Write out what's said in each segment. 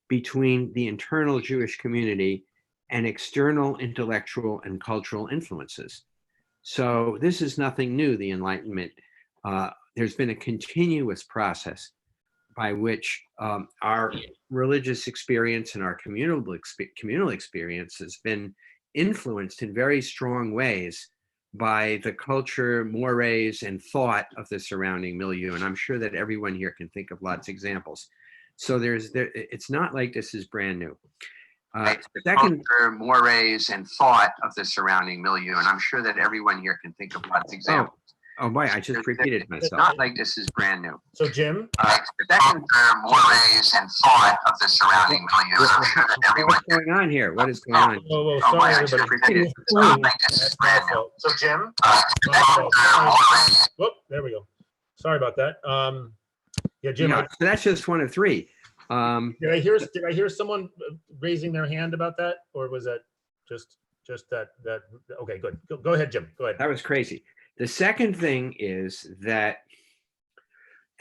between the internal Jewish community and external intellectual and cultural influences. So this is nothing new, the Enlightenment. There's been a continuous process by which our religious experience and our communal experience has been influenced in very strong ways by the culture, mores, and thought of the surrounding milieu. And I'm sure that everyone here can think of lots of examples. So it's not like this is brand new. Second, mores and thought of the surrounding milieu, and I'm sure that everyone here can think of lots of examples. Oh boy, I just repeated myself. It's not like this is brand new. So Jim? Second, mores and thought of the surrounding milieu. I'm sure that everyone. What's going on here? What is going on? Whoa, sorry, everybody. It's not like this is brand new. So Jim? Whoop, there we go. Sorry about that. Yeah, Jim. Yeah, so that's just one of three. Did I hear someone raising their hand about that, or was that just that? Okay, good. Go ahead, Jim. Go ahead. That was crazy. The second thing is that,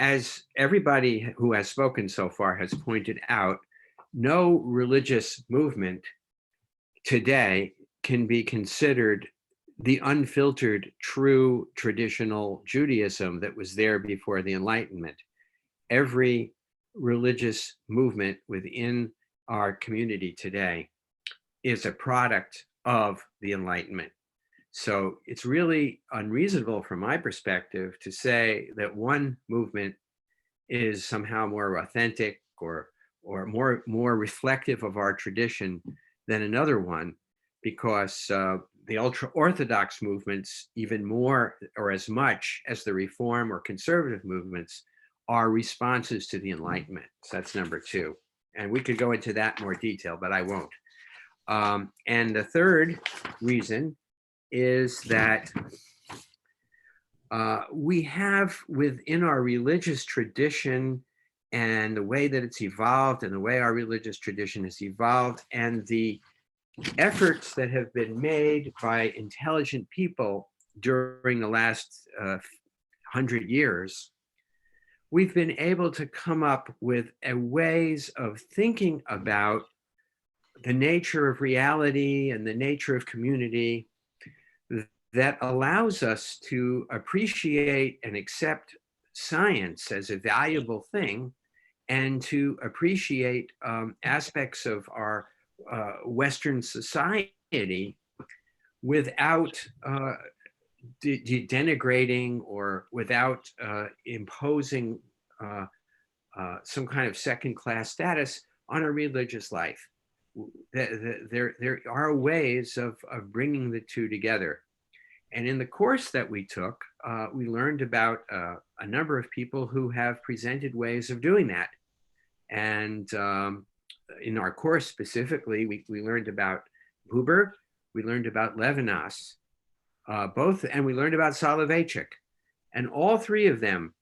as everybody who has spoken so far has pointed out, no religious movement today can be considered the unfiltered, true traditional Judaism that was there before the Enlightenment. Every religious movement within our community today is a product of the Enlightenment. So it's really unreasonable from my perspective to say that one movement is somehow more authentic or more reflective of our tradition than another one, because the ultra-Orthodox movements, even more or as much as the Reform or conservative movements, are responses to the Enlightenment. So that's number two. And we could go into that in more detail, but I won't. And the third reason is that we have within our religious tradition and the way that it's evolved and the way our religious tradition has evolved and the efforts that have been made by intelligent people during the last 100 years, we've been able to come up with ways of thinking about the nature of reality and the nature of community that allows us to appreciate and accept science as a valuable thing and to appreciate aspects of our Western society without denigrating or without imposing some kind of second-class status on a religious life. There are ways of bringing the two together. And in the course that we took, we learned about a number of people who have presented ways of doing that. And in our course specifically, we learned about Buber, we learned about Levinas, and we learned about Soloveitchik. And all three of them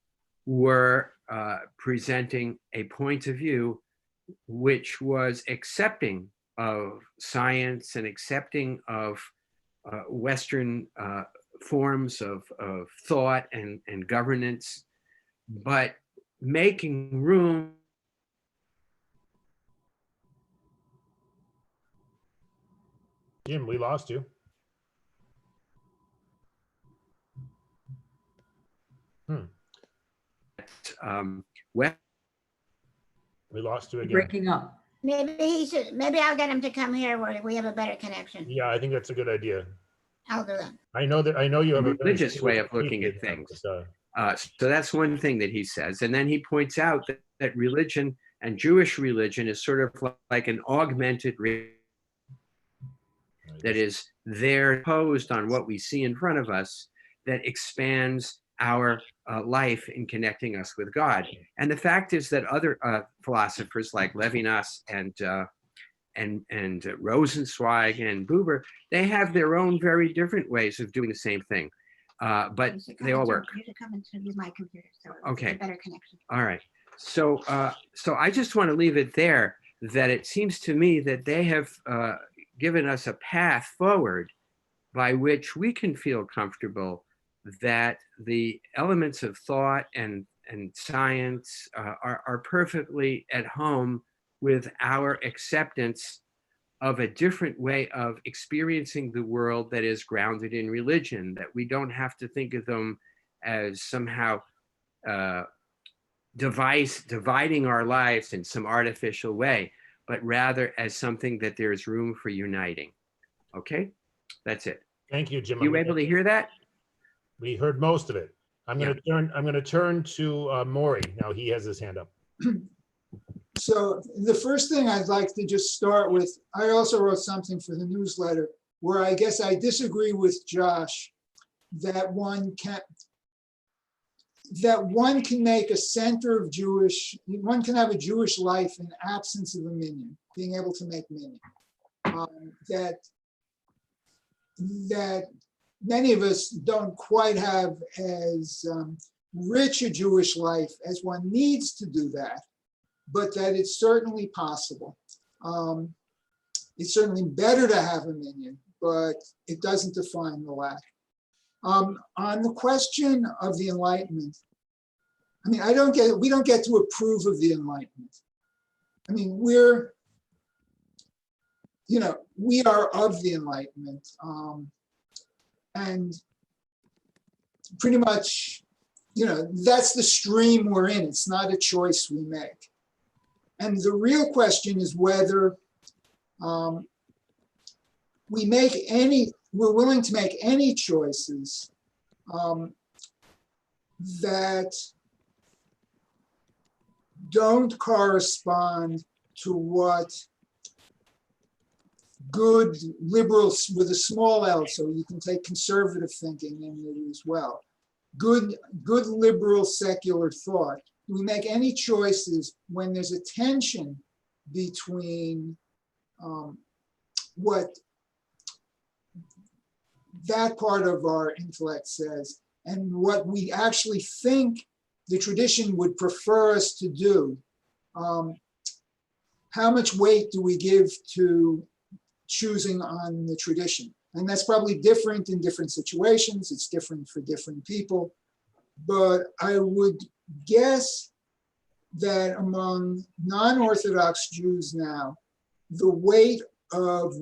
were presenting a point of view which was accepting of science and accepting of Western forms of thought and governance, but making room. Jim, we lost you. We lost you again. Breaking up. Maybe I'll get him to come here where we have a better connection. Yeah, I think that's a good idea. I'll do that. I know you have a religious way of looking at things. So that's one thing that he says. And then he points out that religion and Jewish religion is sort of like an augmented that is there posed on what we see in front of us that expands our life in connecting us with God. And the fact is that other philosophers like Levinas and Rosenzweig and Buber, they have their own very different ways of doing the same thing, but they all work. You should come and use my computer, so okay. It's a better connection. All right. So I just want to leave it there, that it seems to me that they have given us a path forward by which we can feel comfortable that the elements of thought and science are perfectly at home with our acceptance of a different way of experiencing the world that is grounded in religion, that we don't have to think of them as somehow dividing our lives in some artificial way, but rather as something that there is room for uniting. Okay, that's it. Thank you, Jim. You able to hear that? We heard most of it. I'm going to turn to Maury. Now he has his hand up. So the first thing I'd like to just start with, I also wrote something for the newsletter where I guess I disagree with Josh that one can make a center of one can have a Jewish life in absence of a minyan, being able to make minyan. That many of us don't quite have as rich a Jewish life as one needs to do that, but that it's certainly possible. It's certainly better to have a minyan, but it doesn't define the lack. On the question of the Enlightenment, I mean, we don't get to approve of the Enlightenment. I mean, we are of the Enlightenment. And pretty much, that's the stream we're in. It's not a choice we make. And the real question is whether we're willing to make any choices that don't correspond to what good liberals with a small L, so you can take conservative thinking in it as well. Good liberal secular thought. Do we make any choices when there's a tension between what that part of our intellect says and what we actually think the tradition would prefer us to do? How much weight do we give to choosing on the tradition? And that's probably different in different situations. It's different for different people. But I would guess that among non-Orthodox Jews now, the weight of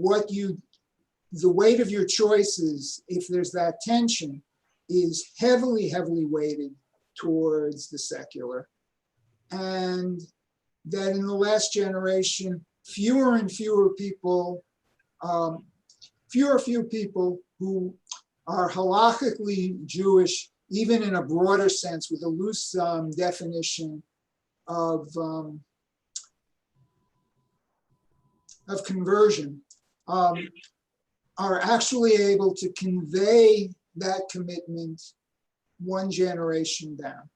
your choices, if there's that tension, is heavily, heavily weighted towards the secular. And that in the last generation, fewer and fewer people, fewer people who are halakhically Jewish, even in a broader sense, with a loose definition of conversion, are actually able to convey that commitment one generation down.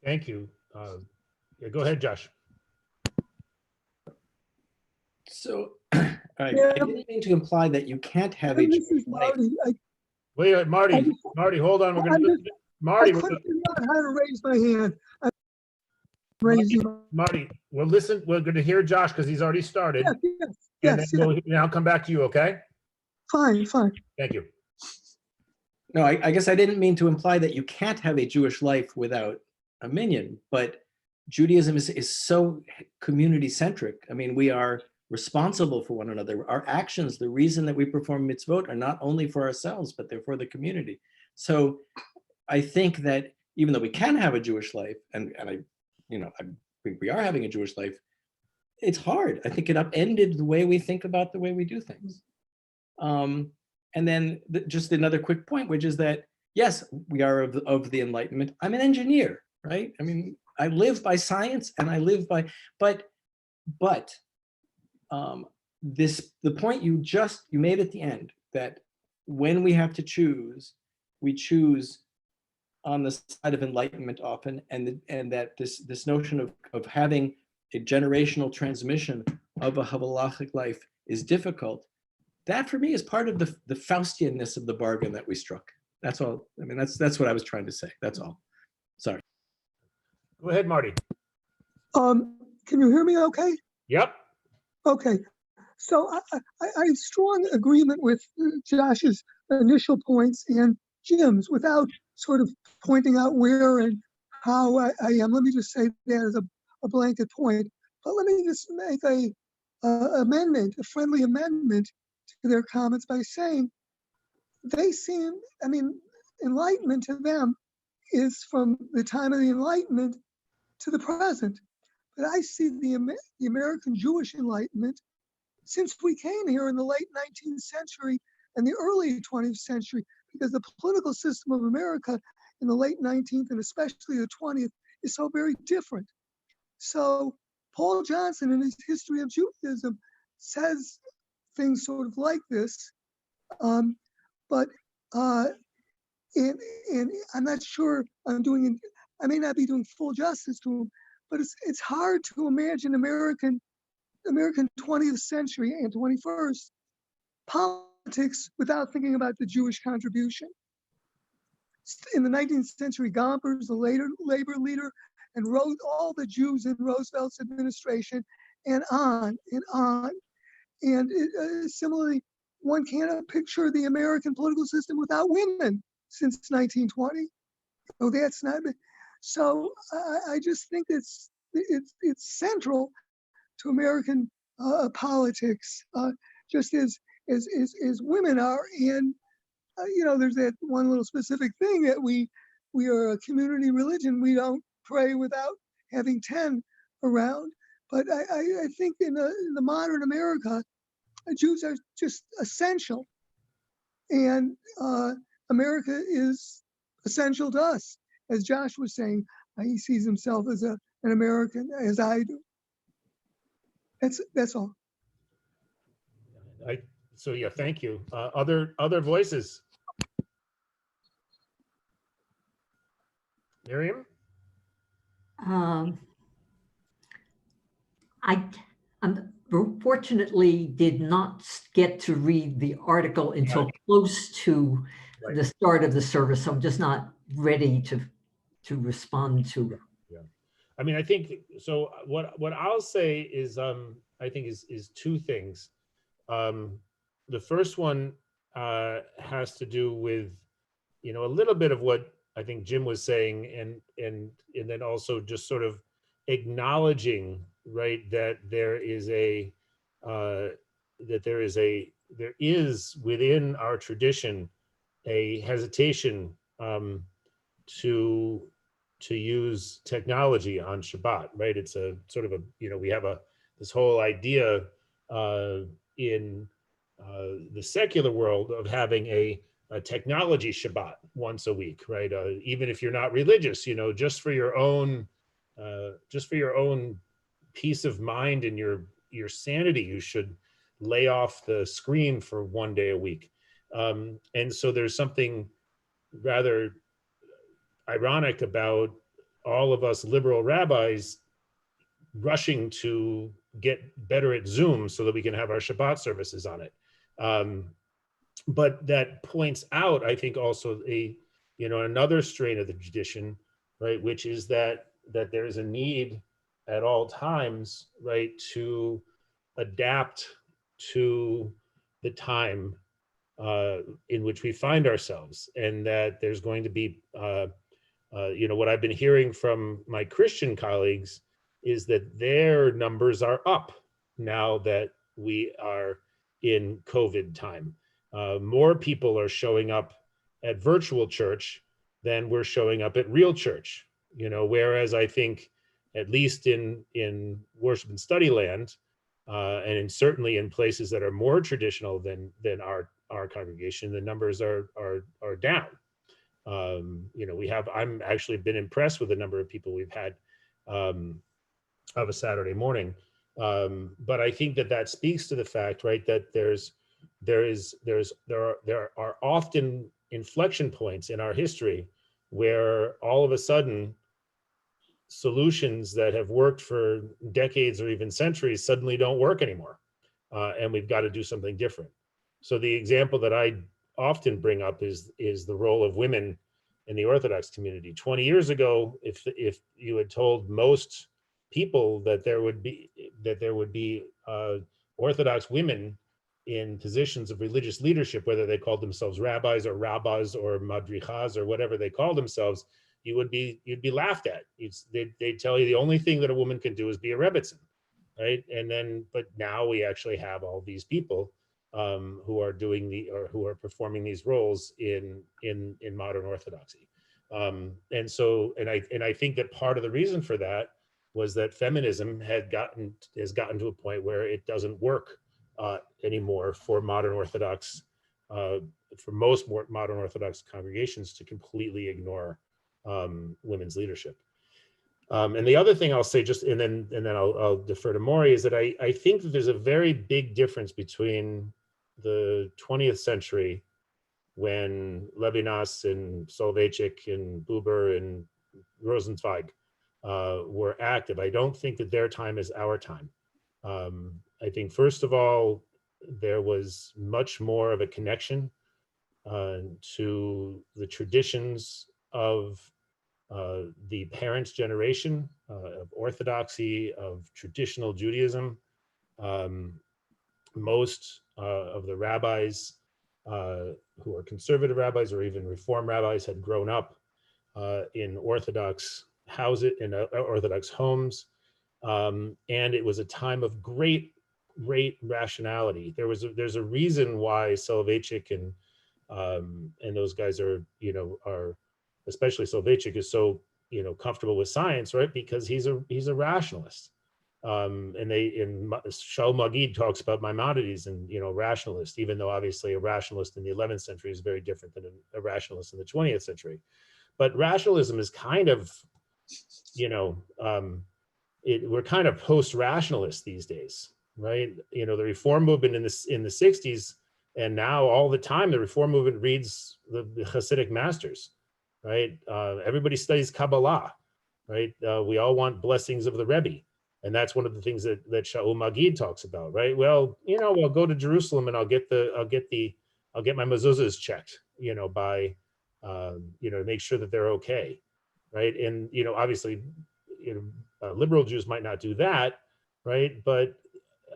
Thank you. Yeah, go ahead, Josh. So I didn't mean to imply that you can't have a This is Jewish life. Marty. Wait, Marty, hold on. We're going to Marty. I couldn't figure out how to raise my hand. I'm raising. Marty, we'll listen. We're going to hear Josh because he's already started. Yes. And I'll come back to you, okay? Fine. Thank you. No, I guess I didn't mean to imply that you can't have a Jewish life without a minyan, but Judaism is so community-centric. I mean, we are responsible for one another. Our actions, the reason that we perform mitzvot, are not only for ourselves, but they're for the community. So I think that even though we can have a Jewish life, and I think we are having a Jewish life, it's hard. I think it upended the way we think about the way we do things. And then just another quick point, which is that, yes, we are of the Enlightenment. I'm an engineer, right? I mean, I live by science and I live by, but the point you made at the end, that when we have to choose, we choose on the side of enlightenment often, and that this notion of having a generational transmission of a halachic life is difficult. That for me is part of the Faustianness of the bargain that we struck. That's all. I mean, that's what I was trying to say. That's all. Sorry. Go ahead, Marty. Can you hear me okay? Yep. Okay. So I strong agreement with Josh's initial points, and Jim's without sort of pointing out where and how I am. Let me just say that as a blanket point. But let me just make a friendly amendment to their comments by saying they seem, I mean, enlightenment to them is from the time of the Enlightenment to the present. But I see the American Jewish Enlightenment since we came here in the late 19th century and the early 20th century, because the political system of America in the late 19th and especially the 20th is so very different. So Paul Johnson in his History of Judaism says things sort of like this, but and I'm not sure I may not be doing full justice to him, but it's hard to imagine American 20th century and 21st politics without thinking about the Jewish contribution. In the 19th century, Gompers, the later labor leader, and wrote all the Jews in Roosevelt's administration, and on and on. And similarly, one cannot picture the American political system without women since 1920. Oh, that's not. So I just think it's central to American politics, just as women are. And there's that one little specific thing that we are a community religion. We don't pray without having 10 around. But I think in the modern America, Jews are just essential, and America is essential to us. As Josh was saying, he sees himself as an American, as I do. That's all. So yeah, thank you. Other voices. Miriam? I unfortunately did not get to read the article until close to Right. the start of the service. So I'm just not ready to respond to. Yeah. I mean, I think so. What I'll say is, I think is two things. The first one has to do with, a little bit of what I think Jim was saying, and then also just sort of acknowledging, right, that there is within our tradition a hesitation to use technology on Shabbat, right? It's a sort of we have this whole idea in the secular world of having a technology Shabbat once a week, right? Even if you're not religious, just for your own peace of mind and your sanity, you should lay off the screen for one day a week. And so there's something rather ironic about all of us liberal rabbis rushing to get better at Zoom so that we can have our Shabbat services on it. But that points out, I think, also another strain of the tradition, right, which is that there's a need at all times, right, to adapt to the time in which we find ourselves, and that there's going to be, what I've been hearing from my Christian colleagues is that their numbers are up now that we are in COVID time. More people are showing up at virtual church than we're showing up at real church, whereas I think, at least in worship and study land, and certainly in places that are more traditional than our congregation, the numbers are down. I'm actually been impressed with the number of people we've had of a Saturday morning. But I think that speaks to the fact, right, that there are often inflection points in our history where all of a sudden solutions that have worked for decades or even centuries suddenly don't work anymore. And we've got to do something different. So the example that I often bring up is the role of women in the Orthodox community. 20 years ago, if you had told most people that there would be Orthodox women in positions of religious leadership, whether they called themselves rabbis or rabbas or madrichas or whatever they called themselves, you'd be laughed at. They'd tell you the only thing that a woman can do is be a rebbitzin, right? And then, but now we actually have all these people who are who are performing these roles in modern Orthodoxy. And I think that part of the reason for that was that feminism has gotten to a point where it doesn't work anymore for modern Orthodox, for most modern Orthodox congregations to completely ignore women's leadership. And the other thing I'll say, and then I'll defer to Maury, is that I think that there's a very big difference between the 20th century, when Levinas and Soloveitchik and Buber and Rosenzweig were active. I don't think that their time is our time. I think, first of all, there was much more of a connection to the traditions of the parents' generation, of Orthodoxy, of traditional Judaism. Most of the rabbis who are conservative rabbis or even Reform rabbis had grown up in Orthodox houses, in Orthodox homes. And it was a time of great rationality. There's a reason why Soloveitchik and those guys are especially Soloveitchik is so comfortable with science, right? Because he's a rationalist. And Shaul Magid talks about Maimonides and rationalist, even though obviously a rationalist in the 11th century is very different than a rationalist in the 20th century. But rationalism is kind of, we're kind of post-rationalist these days, right? The Reform movement in the 60s, and now all the time the Reform movement reads the Hasidic masters, right? Everybody studies Kabbalah, right? We all want blessings of the Rebbe. And that's one of the things that Shaul Magid talks about, right? Well, I'll go to Jerusalem and I'll get my mezuzahs checked, by make sure that they're okay, right? And obviously, liberal Jews might not do that, right? But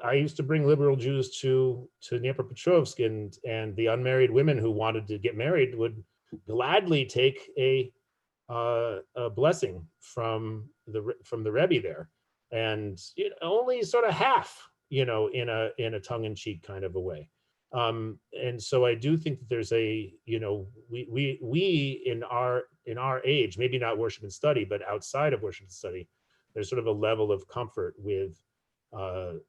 I used to bring liberal Jews to Dnipropetrovsk, and the unmarried women who wanted to get married would gladly take a blessing from the Rebbe there. And only sort of half, in a tongue-in-cheek kind of a way. And so I do think that there's we in our age, maybe not worship and study, but outside of worship and study, there's sort of a level of comfort with the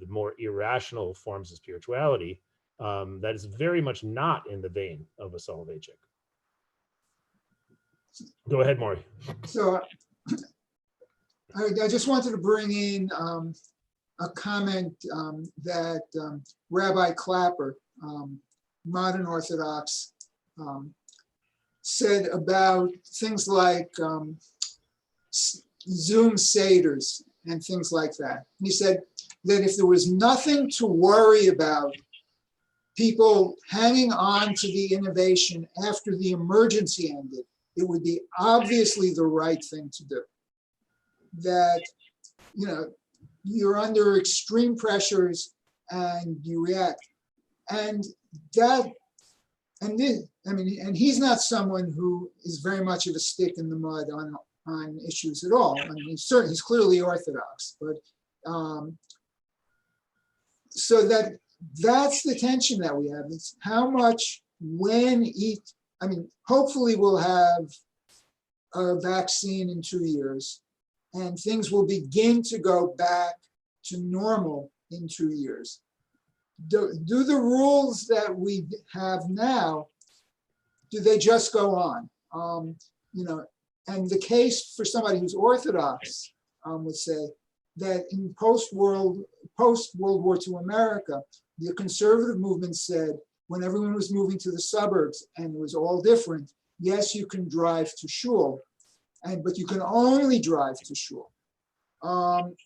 more irrational forms of spirituality that is very much not in the vein of a Soloveitchik. Go ahead, Maury. So I just wanted to bring in a comment that Rabbi Clapper, modern Orthodox, said about things like Zoom Seders and things like that. And he said that if there was nothing to worry about people hanging on to the innovation after the emergency ended, it would be obviously the right thing to do. That, you're under extreme pressures and you react. And he's not someone who is very much of a stick in the mud on issues at all. I mean, he's clearly Orthodox, but so that's the tension that we have. It's how much, hopefully we'll have a vaccine in 2 years, and things will begin to go back to normal in 2 years. Do the rules that we have now, do they just go on? And the case for somebody who's Orthodox would say that in post-World War II America, the conservative movement said when everyone was moving to the suburbs and it was all different, yes, you can drive to shul, but you can only drive to shul. And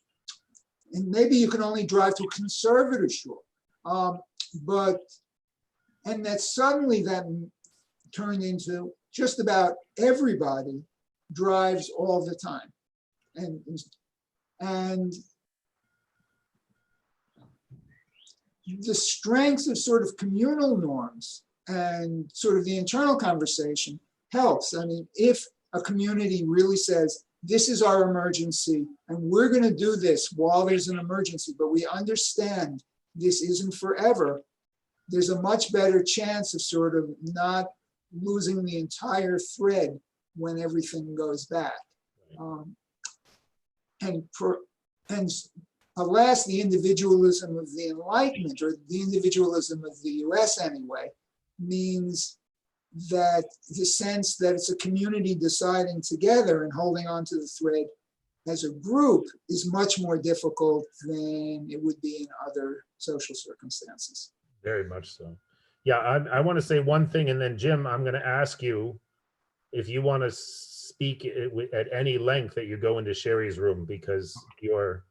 maybe you can only drive to a conservative shul. And that suddenly that turned into just about everybody drives all the time. And the strength of sort of communal norms and sort of the internal conversation helps. I mean, if a community really says, this is our emergency and we're going to do this while there's an emergency, but we understand this isn't forever, there's a much better chance of sort of not losing the entire thread when everything goes back. And alas, the individualism of the Enlightenment, or the individualism of the US anyway, means that the sense that it's a community deciding together and holding on to the thread as a group is much more difficult than it would be in other social circumstances. Very much so. Yeah, I want to say one thing, and then Jim, I'm going to ask you if you want to speak at any length that you go into Sherry's room, because you're.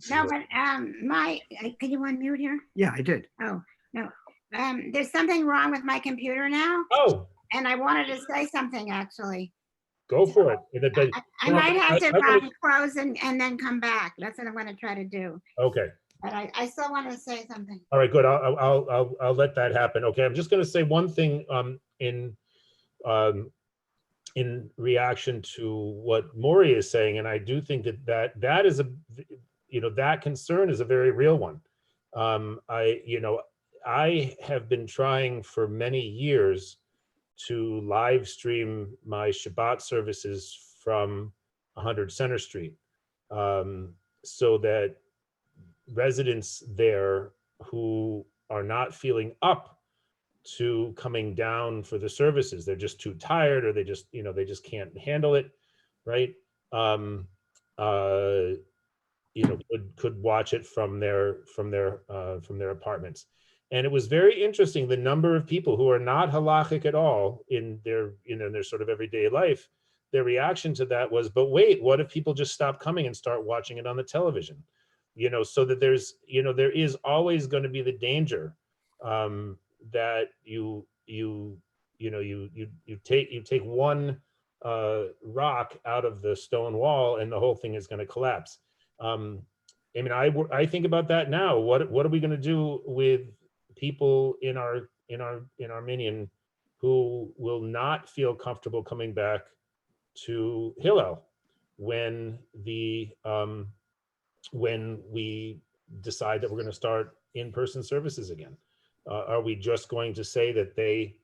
No, but can you unmute here? Yeah, I did. Oh, no. There's something wrong with my computer now, Oh, and I wanted to say something actually. go for it. I might have to close and then come back. That's what I'm going to try to do. Okay. But I still want to say something. All right, good. I'll let that happen. Okay, I'm just going to say one thing in reaction to what Maury is saying, and I do think that is that concern is a very real one. I have been trying for many years to live stream my Shabbat services from 100 Center Street, so that residents there who are not feeling up to coming down for the services, they're just too tired, or they just can't handle it, right? Could watch it from their apartments. And it was very interesting, the number of people who are not halachic at all in their sort of everyday life, their reaction to that was, but wait, what if people just stop coming and start watching it on the television? So that there is always going to be the danger that you take one rock out of the stone wall and the whole thing is going to collapse. I think about that now. What are we going to do with people in our Minyan who will not feel comfortable coming back to Hillel when we decide that we're going to start in-person services again? Are we just going to say that they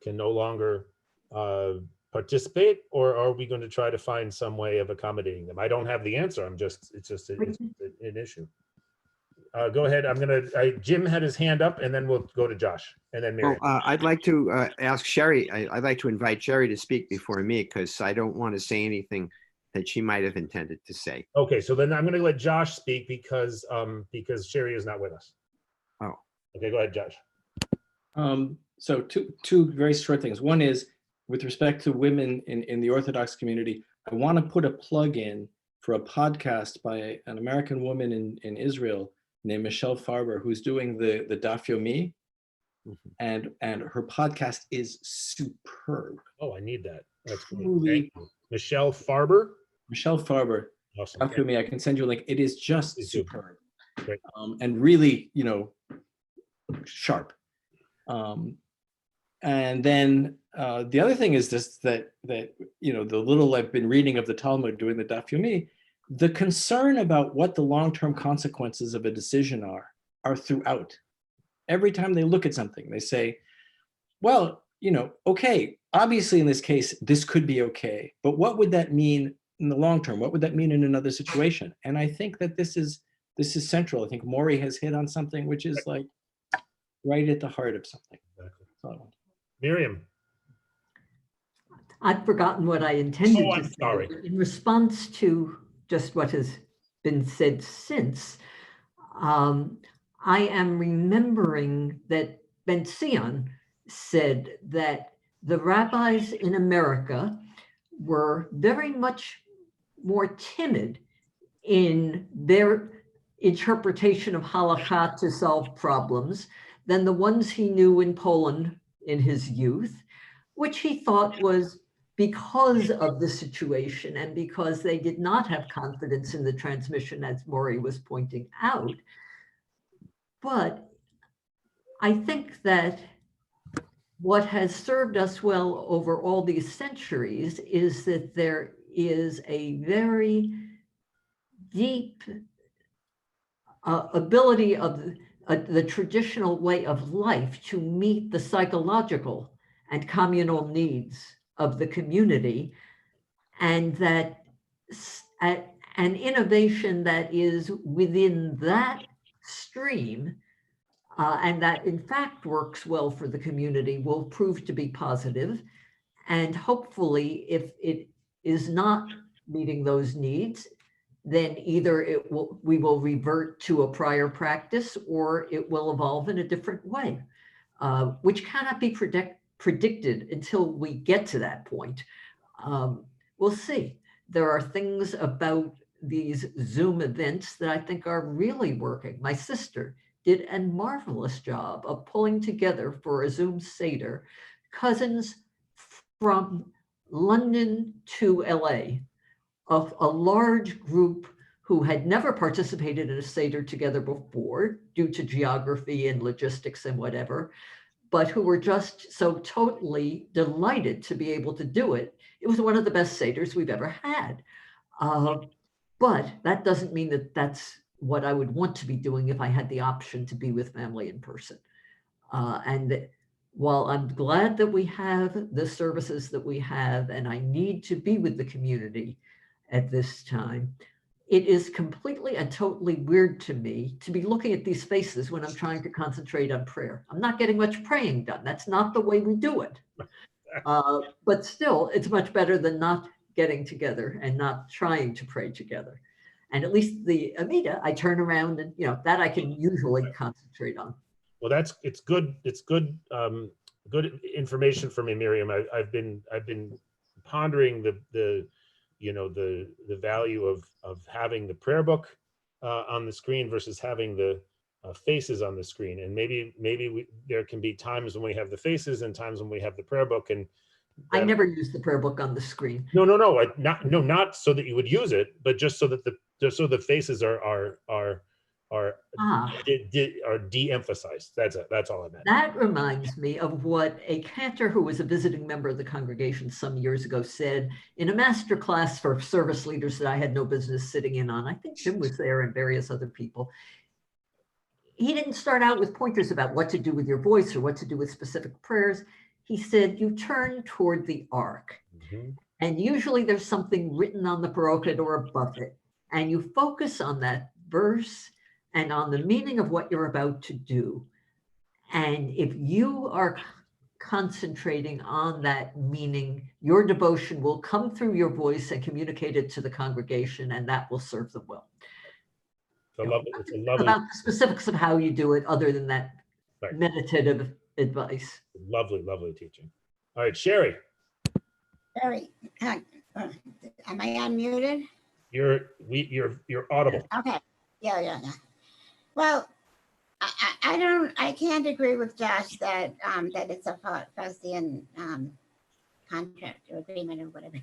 can no longer participate, or are we going to try to find some way of accommodating them? I don't have the answer. It's just an issue. Go ahead. Jim had his hand up, and then we'll go to Josh, and then Mary. Well, I'd like to ask Sherry. I'd like to invite Sherry to speak before me, because I don't want to say anything that she might have intended to say. Okay, so then I'm going to let Josh speak because Sherry is not with us. Oh. Okay, go ahead, Josh. So two very short things. One is, with respect to women in the Orthodox community, I want to put a plug in for a podcast by an American woman in Israel named Michelle Farber, who's doing the Daf Yomi, and her podcast is superb. Oh, I need that. That's great. Truly, Thank you. Michelle Farber. Michelle Farber. Awesome. Daf Yomi. I can send you a link. It is just Please do. superb, Great. and really, sharp. And then the other thing is this, that the little I've been reading of the Talmud doing the Daf Yomi, the concern about what the long-term consequences of a decision are throughout. Every time they look at something, they say, well, okay, obviously in this case, this could be okay, but what would that mean in the long term? What would that mean in another situation? And I think that this is central. I think Maury has hit on something which is like right at the heart of something. Exactly. Miriam. I've forgotten what I intended Oh, to I'm say. sorry. In response to just what has been said since, I am remembering that Ben Sion said that the rabbis in America were very much more timid in their interpretation of halakha to solve problems than the ones he knew in Poland in his youth, which he thought was because of the situation and because they did not have confidence in the transmission, as Maury was pointing out. But I think that what has served us well over all these centuries is that there is a very deep ability of the traditional way of life to meet the psychological and communal needs of the community, and that an innovation that is within that stream and that in fact works well for the community will prove to be positive. And hopefully, if it is not meeting those needs, then either we will revert to a prior practice or it will evolve in a different way, which cannot be predicted until we get to that point. We'll see. There are things about these Zoom events that I think are really working. My sister did a marvelous job of pulling together for a Zoom Seder cousins from London to LA, of a large group who had never participated in a Seder together before due to geography and logistics and whatever, but who were just so totally delighted to be able to do it. It was one of the best Seders we've ever had. But that doesn't mean that that's what I would want to be doing if I had the option to be with family in person. And while I'm glad that we have the services that we have, and I need to be with the community at this time, it is completely and totally weird to me to be looking at these faces when I'm trying to concentrate on prayer. I'm not getting much praying done. That's not the way we do it. But still, it's much better than not getting together and not trying to pray together. And at least the Amida, I turn around and, that I can usually concentrate on. Well, it's good. It's good. Good information for me, Miriam. I've been pondering the value of having the prayer book on the screen versus having the faces on the screen. And maybe there can be times when we have the faces and times when we have the prayer book. And I never use the prayer book on the screen. No, not so that you would use it, but just so that the faces are de-emphasized. That's all I meant. That reminds me of what a cantor who was a visiting member of the congregation some years ago said in a master class for service leaders that I had no business sitting in on. I think Jim was there and various other people. He didn't start out with pointers about what to do with your voice or what to do with specific prayers. He said, you turn toward the ark. Mm-hmm. And usually there's something written on the parochid or above it. And you focus on that verse and on the meaning of what you're about to do. And if you are concentrating on that meaning, your devotion will come through your voice and communicate it to the congregation, and that will serve them well. It's a lovely about the specifics of how you do it, other than that meditative advice. Lovely teaching. All right, Sherry. Am I unmuted? You're audible. Okay. Yeah. Well, I can't agree with Josh that it's a Faustian contract or agreement or whatever.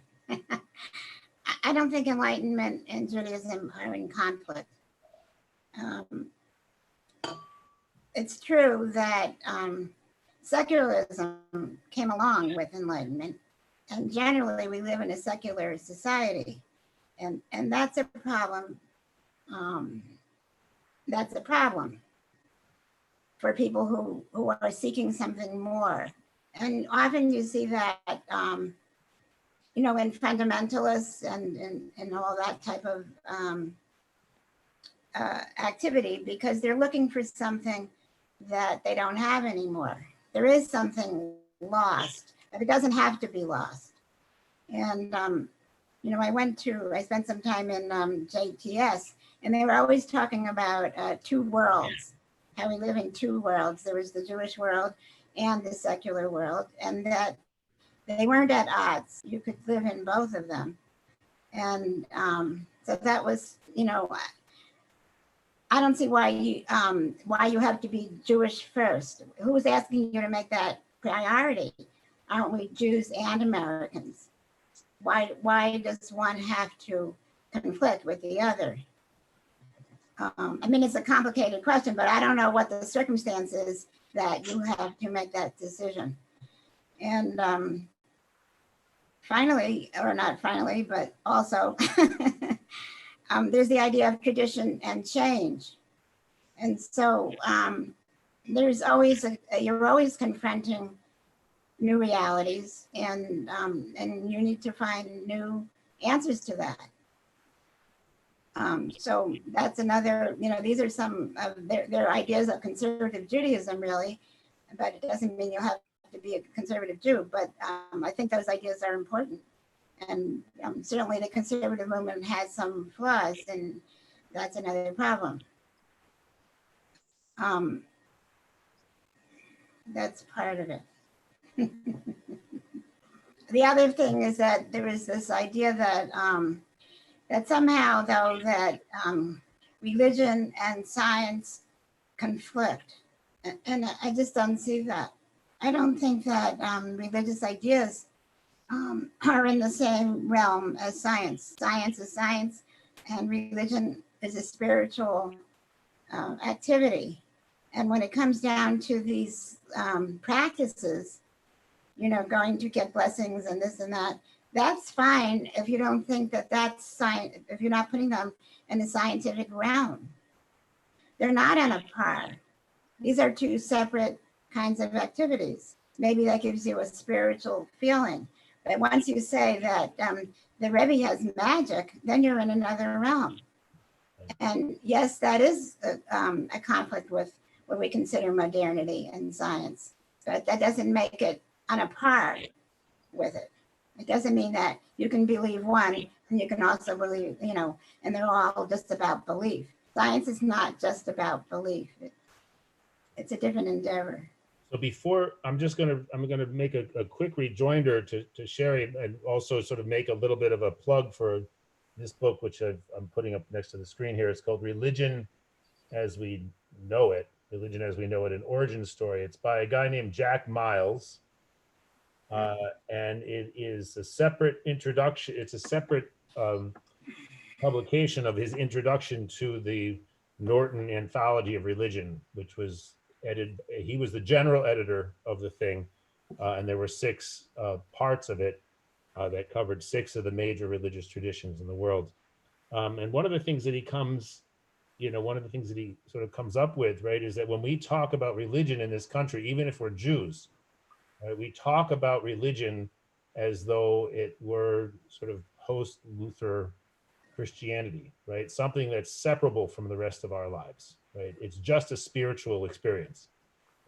I don't think enlightenment and Judaism are in conflict. It's true that secularism came along with enlightenment, and generally we live in a secular society, and that's a problem. That's a problem for people who are seeking something more. And often you see that, in fundamentalists and all that type of activity, because they're looking for something that they don't have anymore. There is something lost, but it doesn't have to be lost. And, I spent some time in JTS, and they were always talking about two worlds, how we live in two worlds. There was the Jewish world and the secular world, and that they weren't at odds. You could live in both of them. And so that was, I don't see why you have to be Jewish first. Who's asking you to make that priority? Aren't we Jews and Americans? Why does one have to conflict with the other? I mean, it's a complicated question, but I don't know what the circumstances that you have to make that decision. And finally, or not finally, but also, there's the idea of tradition and change. And so there's always you're always confronting new realities, and you need to find new answers to that. So that's another, these are some of their ideas of conservative Judaism, really, but it doesn't mean you have to be a conservative Jew. But I think those ideas are important. And certainly the conservative movement has some flaws, and that's another problem. That's part of it. The other thing is that there is this idea that that somehow, though, that religion and science conflict, and I just don't see that. I don't think that religious ideas are in the same realm as science. Science is science, and religion is a spiritual activity. And when it comes down to these practices, going to get blessings and this and that, that's fine if you don't think that that's science, if you're not putting them in the scientific realm. They're not on a par. These are two separate kinds of activities. Maybe that gives you a spiritual feeling. But once you say that the Rebbe has magic, then you're in another realm. And yes, that is a conflict with what we consider modernity and science. But that doesn't make it on a par with it. It doesn't mean that you can believe one and you can also believe, and they're all just about belief. Science is not just about belief. It's a different endeavor. So before, I'm gonna make a quick rejoinder to Sherry, and also sort of make a little bit of a plug for this book, which I'm putting up next to the screen here. It's called Religion as We Know It, Religion as We Know It, an Origin Story. It's by a guy named Jack Miles. And it is a separate introduction. It's a separate publication of his introduction to the Norton Anthology of Religion, which was edited. He was the general editor of the thing, and there were 6 parts of it that covered 6 of the major religious traditions in the world. And one of the things that he sort of comes up with, right, is that when we talk about religion in this country, even if we're Jews, right, we talk about religion as though it were sort of post-Luther Christianity, right? Something that's separable from the rest of our lives, right? It's just a spiritual experience,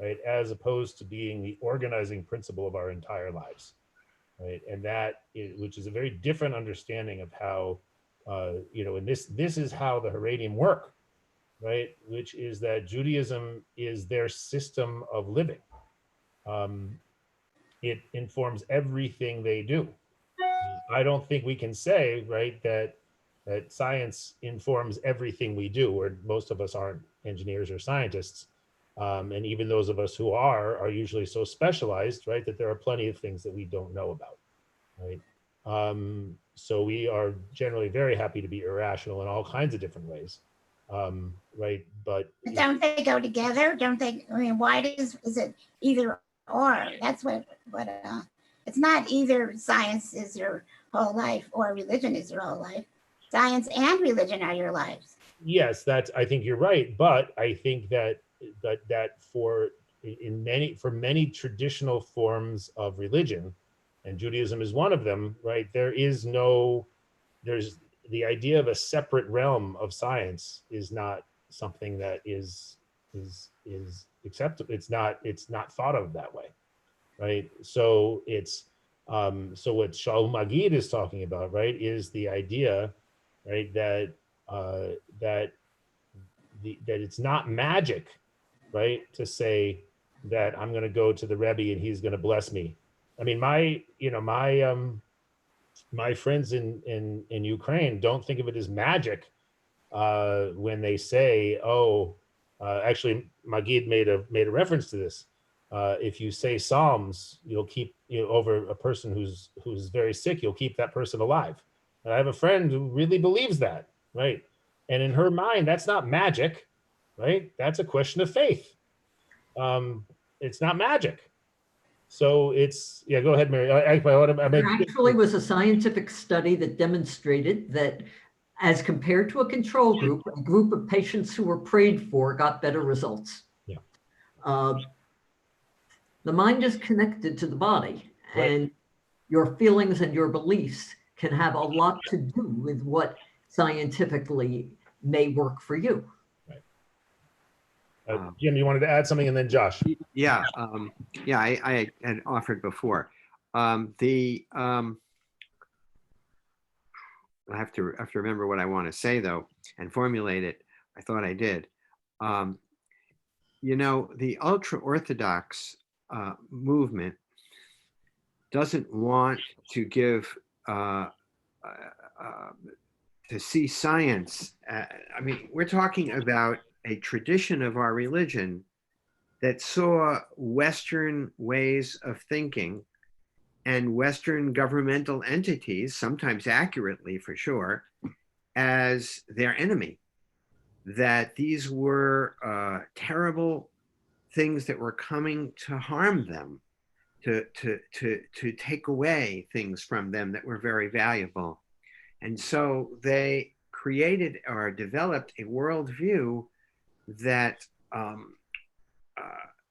right? As opposed to being the organizing principle of our entire lives, right? And which is a very different understanding of how, and this is how the Haredim work, right? Which is that Judaism is their system of living. It informs everything they do. I don't think we can say, right, that science informs everything we do, where most of us aren't engineers or scientists. And even those of us who are usually so specialized, right, that there are plenty of things that we don't know about, right? So we are generally very happy to be irrational in all kinds of different ways, right? But don't they go together? Don't they? I mean, why is it either or? That's what it's not either science is your whole life or religion is your whole life. Science and religion are your lives. Yes, I think you're right, but I think that for many traditional forms of religion, and Judaism is one of them, right? There's the idea of a separate realm of science is not something that is acceptable. It's not thought of that way, right? So so what Shaul Magid is talking about, right, is the idea, right, that it's not magic, right, to say that I'm going to go to the Rebbe and he's going to bless me. I mean, my friends in Ukraine don't think of it as magic when they say, actually, Magid made a reference to this. If you say Psalms, you'll keep over a person who's very sick, you'll keep that person alive. And I have a friend who really believes that, right? And in her mind, that's not magic, right? That's a question of faith. It's not magic. So it's, yeah, go ahead, Mary. There actually was a scientific study that demonstrated that as compared to a control group, a group of patients who were prayed for got better results. Yeah. The mind is connected to the body, Right. and your feelings and your beliefs can have a lot to do with what scientifically may work for you. Jim, you wanted to add something, and then Josh. Yeah, I had offered before. I have to remember what I want to say though, and formulate it. I thought I did. The ultra-Orthodox movement doesn't want to give to see science. I mean, we're talking about a tradition of our religion that saw Western ways of thinking and Western governmental entities, sometimes accurately for sure, as their enemy. That these were terrible things that were coming to harm them, to take away things from them that were very valuable. And so they created or developed a worldview that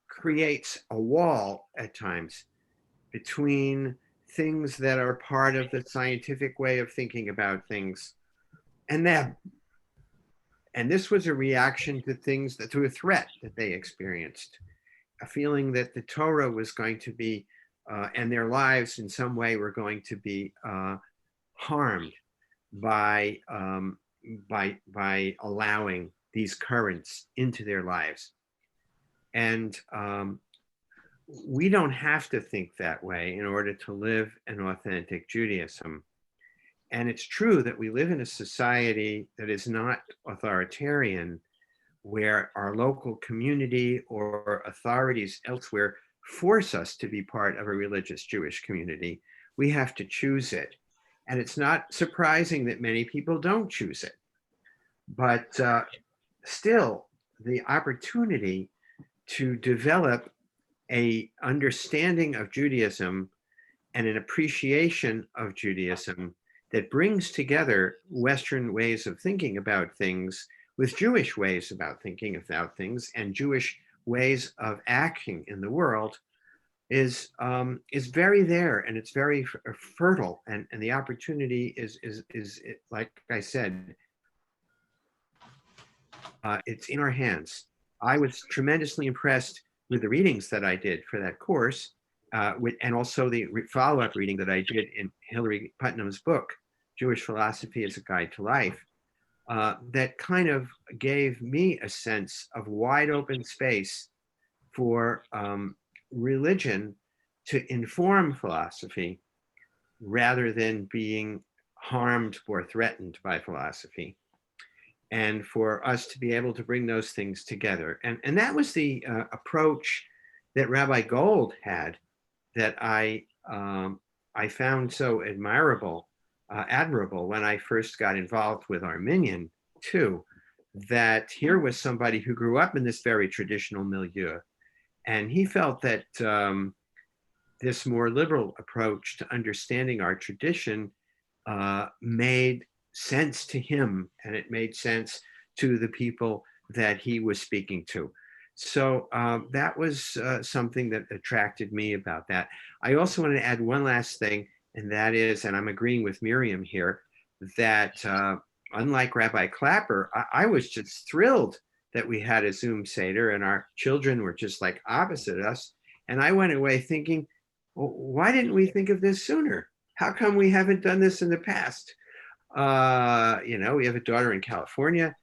creates a wall at times between things that are part of the scientific way of thinking about things and them. And this was a reaction to things, to a threat that they experienced, a feeling that the Torah was going to be, and their lives in some way were going to be harmed by allowing these currents into their lives. And we don't have to think that way in order to live an authentic Judaism. And it's true that we live in a society that is not authoritarian, where our local community or authorities elsewhere force us to be part of a religious Jewish community. We have to choose it. And it's not surprising that many people don't choose it. But still, the opportunity to develop an understanding of Judaism and an appreciation of Judaism that brings together Western ways of thinking about things with Jewish ways about thinking about things and Jewish ways of acting in the world is very there, and it's very fertile, and the opportunity is like I said, it's in our hands. I was tremendously impressed with the readings that I did for that course, and also the follow-up reading that I did in Hillary Putnam's book, Jewish Philosophy as a Guide to Life, that kind of gave me a sense of wide open space for religion to inform philosophy rather than being harmed or threatened by philosophy, and for us to be able to bring those things together. And that was the approach that Rabbi Gold had, that I found so admirable when I first got involved with our Minyan too, that here was somebody who grew up in this very traditional milieu, and he felt that this more liberal approach to understanding our tradition made sense to him, and it made sense to the people that he was speaking to. So that was something that attracted me about that. I also want to add one last thing, and that is, and I'm agreeing with Miriam here, that unlike Rabbi Clapper, I was just thrilled that we had a Zoom Seder and our children were just like opposite us. And I went away thinking, well, why didn't we think of this sooner? How come we haven't done this in the past? We have a daughter in California.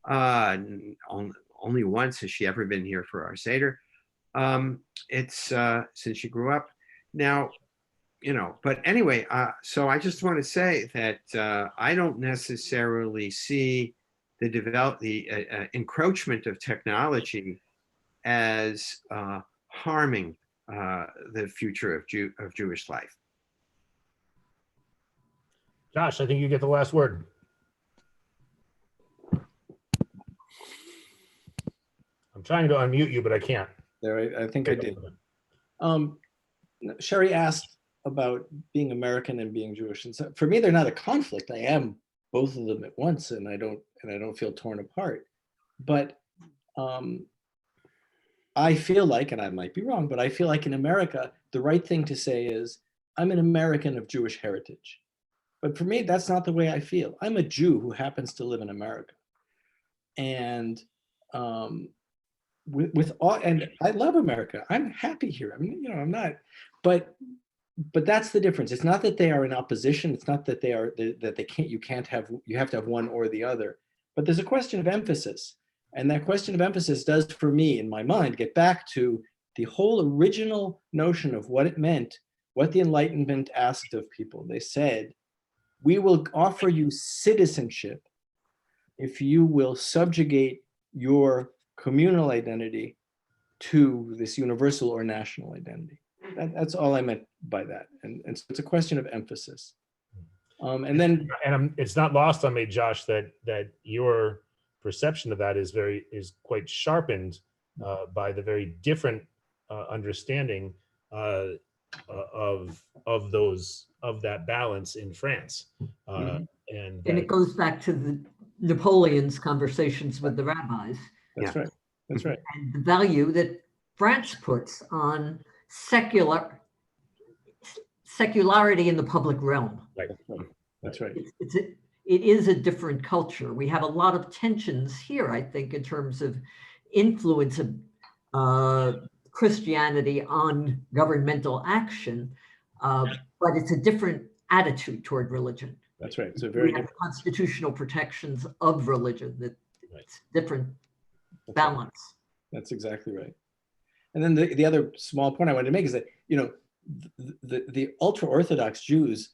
Only once has she ever been here for our Seder. It's since she grew up. Now, but anyway, so I just want to say that I don't necessarily see the encroachment of technology as harming the future of Jewish life. Josh, I think you get the last word. trying to unmute you, but I can't. There, I think I did. Sherry asked about being American and being Jewish, and so for me, they're not a conflict. I am both of them at once, and I don't feel torn apart. But I feel like, and I might be wrong, but I feel like in America, the right thing to say is, I'm an American of Jewish heritage. But for me, that's not the way I feel. I'm a Jew who happens to live in America. And with all, and I love America. I'm happy here. I mean, I'm not, but that's the difference. It's not that they are in opposition. It's not that you have to have one or the other, but there's a question of emphasis. And that question of emphasis does, for me, in my mind, get back to the whole original notion of what it meant, what the Enlightenment asked of people. They said, we will offer you citizenship if you will subjugate your communal identity to this universal or national identity. That's all I meant by that. And so it's a question of emphasis. And then, it's not lost on me, Josh, that your perception of that is quite sharpened by the very different understanding of that balance in France. And it goes back to Napoleon's conversations with the rabbis. That's right. That's right. And the value that France puts on secularity in the public realm. Right. That's right. It is a different culture. We have a lot of tensions here, I think, in terms of influence of Christianity on governmental action, but it's a different attitude toward religion. That's right. So very different constitutional protections of religion. It's different balance. That's exactly right. And then the other small point I wanted to make is that, the ultra-Orthodox Jews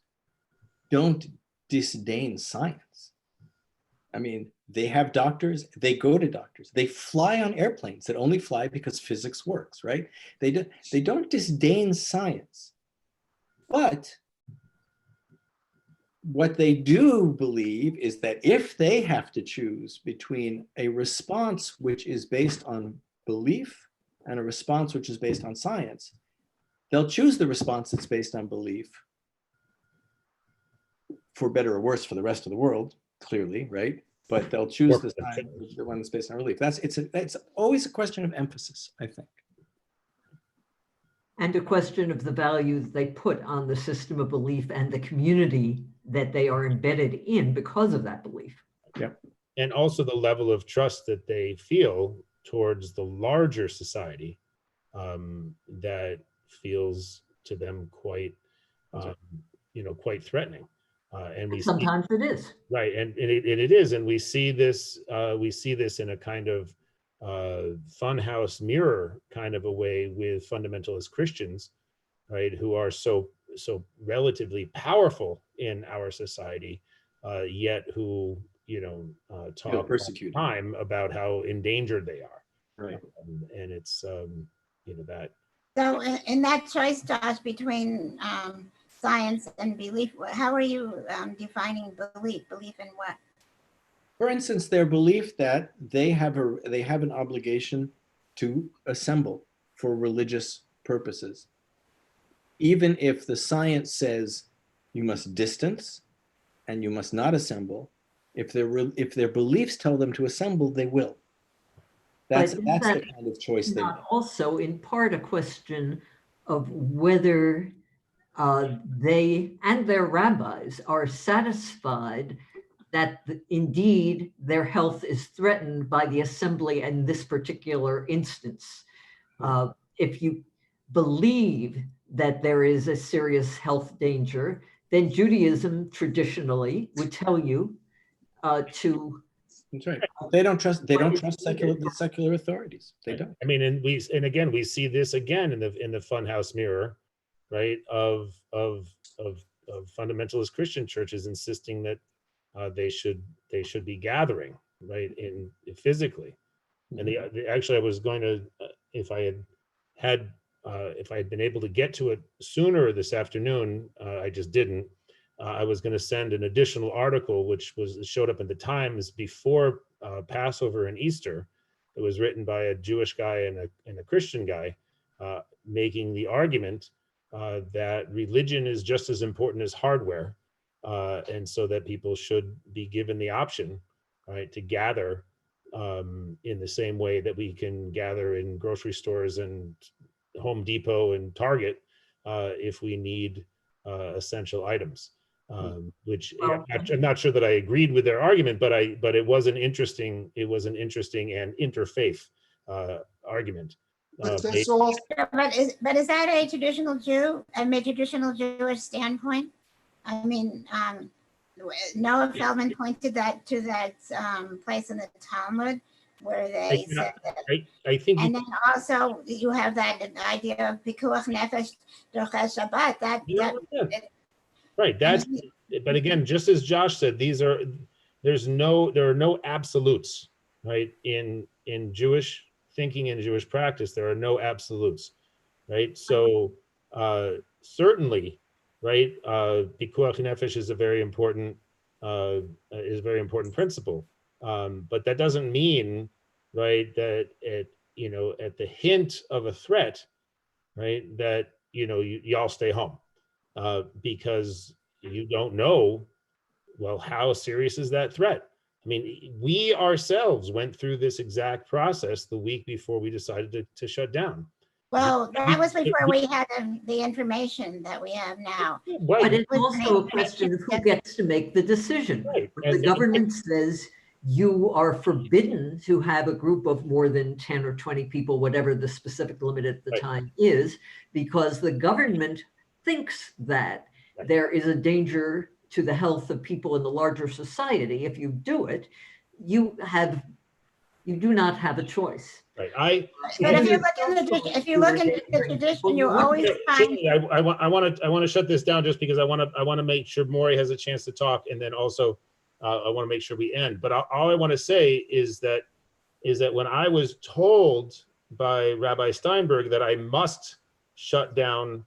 don't disdain science. I mean, they have doctors, they go to doctors, they fly on airplanes that only fly because physics works, right? They don't disdain science. But what they do believe is that if they have to choose between a response which is based on belief and a response which is based on science, they'll choose the response that's based on belief, for better or worse for the rest of the world, clearly, right? But they'll choose the one that's based on belief. It's always a question of emphasis, I think. And a question of the value that they put on the system of belief and the community that they are embedded in because of that belief. Yeah. And also the level of trust that they feel towards the larger society that feels to them quite, quite threatening. And sometimes it is. Right, and it is, and we see this in a kind of funhouse mirror kind of a way with fundamentalist Christians, right, who are so relatively powerful in our society, yet who talk all the time about how endangered they are. Right, and it's that. So in that choice, Josh, between science and belief, how are you defining belief? Belief in what? For instance, their belief that they have an obligation to assemble for religious purposes, even if the science says you must distance and you must not assemble. If their beliefs tell them to assemble, they will. That's the kind of choice they make. Also, in part, a question of whether they and their rabbis are satisfied that indeed their health is threatened by the assembly in this particular instance. If you believe that there is a serious health danger, then Judaism traditionally would tell you to. That's right. They don't trust the secular authorities. They don't. I mean, and again we see this again in the funhouse mirror, right? Of fundamentalist Christian churches insisting that they should be gathering, right, in physically. And actually, I was going to, if I had been able to get to it sooner this afternoon, I just didn't. I was going to send an additional article, which showed up in the Times before Passover and Easter, It was written by a Jewish guy and a Christian guy, making the argument that religion is just as important as hardware, and so that people should be given the option, right, to gather in the same way that we can gather in grocery stores and Home Depot and Target if we need essential items. Which Well, I'm not sure that I agreed with their argument, but it was an interesting and interfaith argument. But that's all, But is that a traditional Jew, a traditional Jewish standpoint? I mean, Noah Feldman pointed that to that place in the Talmud where they said that. I think And then also you have that idea of pikuach nefesh doches Shabbat. Right. That's, but again, just as Josh said, there are no absolutes, right? In Jewish thinking and Jewish practice, there are no absolutes, right? So certainly, right, pikuach nefesh is a very important principle, but that doesn't mean, right, that at the hint of a threat, right, that y'all stay home. Because you don't know, well, how serious is that threat? I mean, we ourselves went through this exact process the week before we decided to shut down. Well, that was before we had the information that we have now. Right. But it's also a question of who gets to make the decision. Right. When the government says you are forbidden to have a group of more than 10 or 20 people, whatever the specific limit at the Right. time is, because the government thinks that Right. there is a danger to the health of people in the larger society. If you do it, you do not have a choice. Right. But if you look into the tradition, you always find. I want to shut this down just because I want to make sure Maury has a chance to talk, and then also I want to make sure we end. But all I want to say is that when I was told by Rabbi Steinberg that I must shut down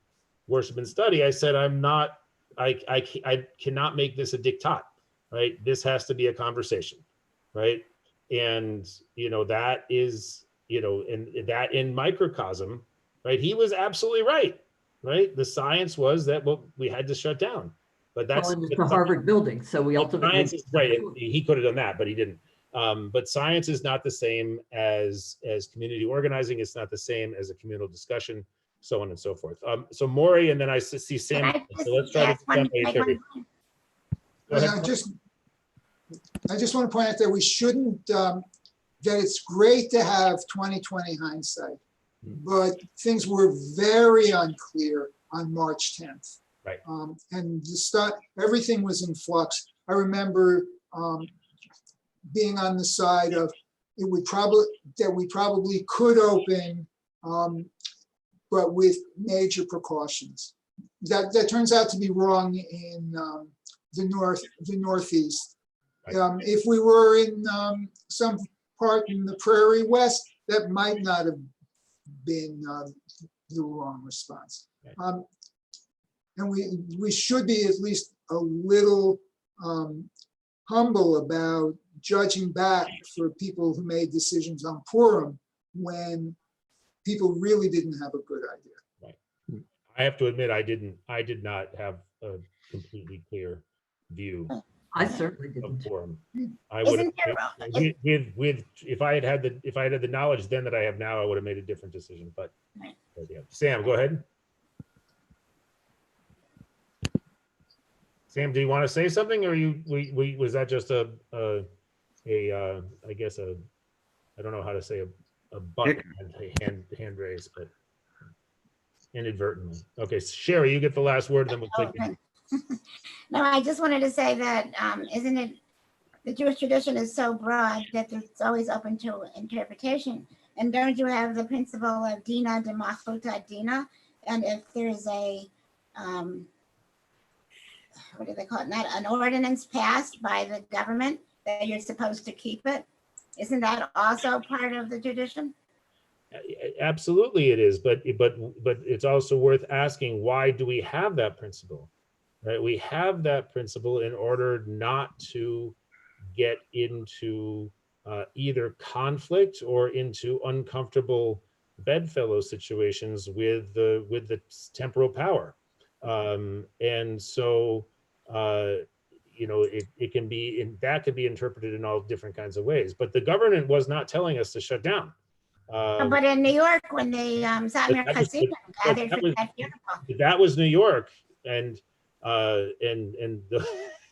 worship and study, I said, I cannot make this a diktat, right? This has to be a conversation, right? And, that is, and that in microcosm, right? He was absolutely right, right? The science was that, we had to shut down, but that's the Harvard building. So we ultimately. Science is right. He could have done that, but he didn't. But science is not the same as community organizing. It's not the same as a communal discussion, so on and so forth. So Maury, and then I see Sam. So let's try to I just want to point out that we shouldn't, that it's great to have 20/20 hindsight, but things were very unclear on March 10th. Right. And everything was in flux. I remember being on the side of we probably could open, but with major precautions. That turns out to be wrong in the Northeast. Right. If we were in some part in the Prairie West, that might not have been the wrong response. Right. And we should be at least a little humble about judging back for people who made decisions on Purim when people really didn't have a good idea. Right. I have to admit, I did not have a completely clear view. I certainly Of didn't. Purim. I would have, if I had the knowledge then that I have now, I would have made a different decision. But yeah. Sam, go ahead. Sam, do you want to say something, or was that just I guess I don't know how to say a button hand raise, but inadvertently. Okay, Sherry, you get the last word, then we'll take it. No, I just wanted to say that isn't it the Jewish tradition is so broad that it's always open to interpretation. And don't you have the principle of dina de machuta dina? And if there's a what do they call it? Not an ordinance passed by the government that you're supposed to keep it. Isn't that also part of the tradition? Absolutely, it is. But it's also worth asking, why do we have that principle? Right? We have that principle in order not to get into either conflict or into uncomfortable bedfellow situations with the temporal power. And so, you know, it can be, that could be interpreted in all different kinds of ways. But the government was not telling us to shut down. But in New York, when the Satmar that was- Hasidim but gathered that for was- that funeral, that was New York, and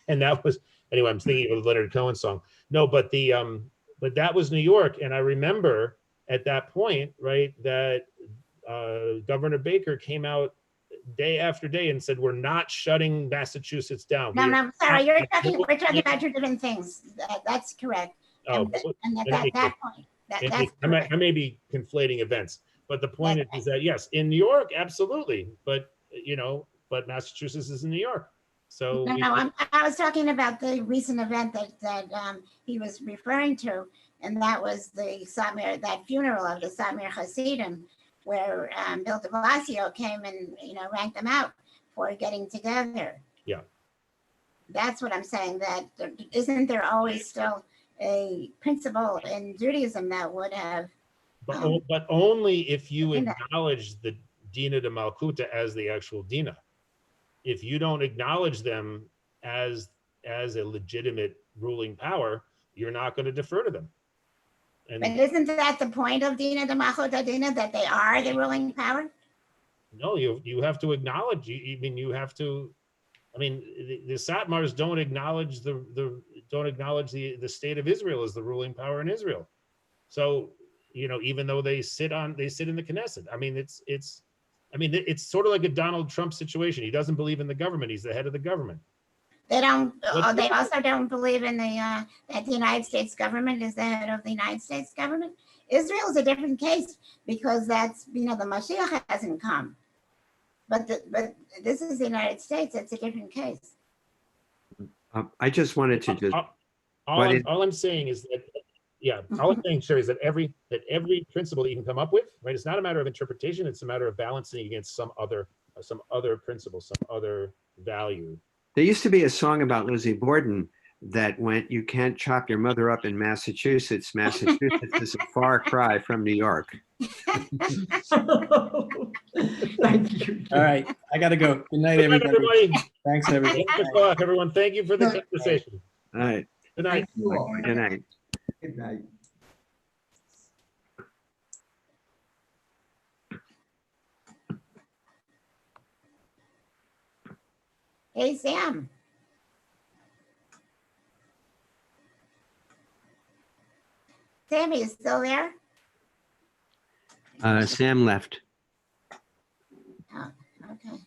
and that was, anyway, I'm thinking of the Leonard Cohen song. No, but but that was New York, and I remember at that point, right, that Governor Baker came out day after day and said, we're not shutting Massachusetts down. no, We no, are I'm sorry, not- we're talking about two different things. That's correct. Oh, And at in any that point, that's I correct. may be conflating events, but the point That's is that yes, in New York, absolutely, but you know, but Massachusetts is in New York, so No, no, I was talking about the recent event that he was referring to, and that was the Satmar, that funeral of the Satmar Hasidim, where Bill de Blasio came and, you know, ranked them out for getting together. Yeah. That's what I'm saying, that isn't there always still a principle in Judaism that would have, but only if you in that- acknowledge the Dina de Malkuta as the actual Dina. If you don't acknowledge them as a legitimate ruling power, you're not going to defer to them. but And isn't that the point of Dina de Malchuta Dina, that they are the ruling power? no, you have to acknowledge. I mean, you have to. I mean, the Satmars don't acknowledge the state of Israel as the ruling power in Israel. So, you know, even though they sit in the Knesset, I mean, it's sort of like a Donald Trump situation. He doesn't believe in the government. He's the head of the government. They don't. What- They also don't believe in the that the United States government is the head of the United States government. Israel is a different case because that's, you know, the Mashiach hasn't come, but this is the United States. It's a different case. I just wanted to just, All I'm saying is that, yeah, all I'm saying, Sherry, is that every principle that you can come up with, right? It's not a matter of interpretation. It's a matter of balancing against some other principle, some other value. there used to be a song about Lizzie Borden that went, you can't chop your mother up in Massachusetts. Massachusetts is a far cry from New York. Thank you. All right, I gotta go. Good night, Good night, everybody. everybody. Thanks, everybody. 8 o'clock, everyone. Thank you for the Good conversation. All right, Good night. You all. good night. Good night. Hey, Sam. Sammy is still there? Sam left. Okay.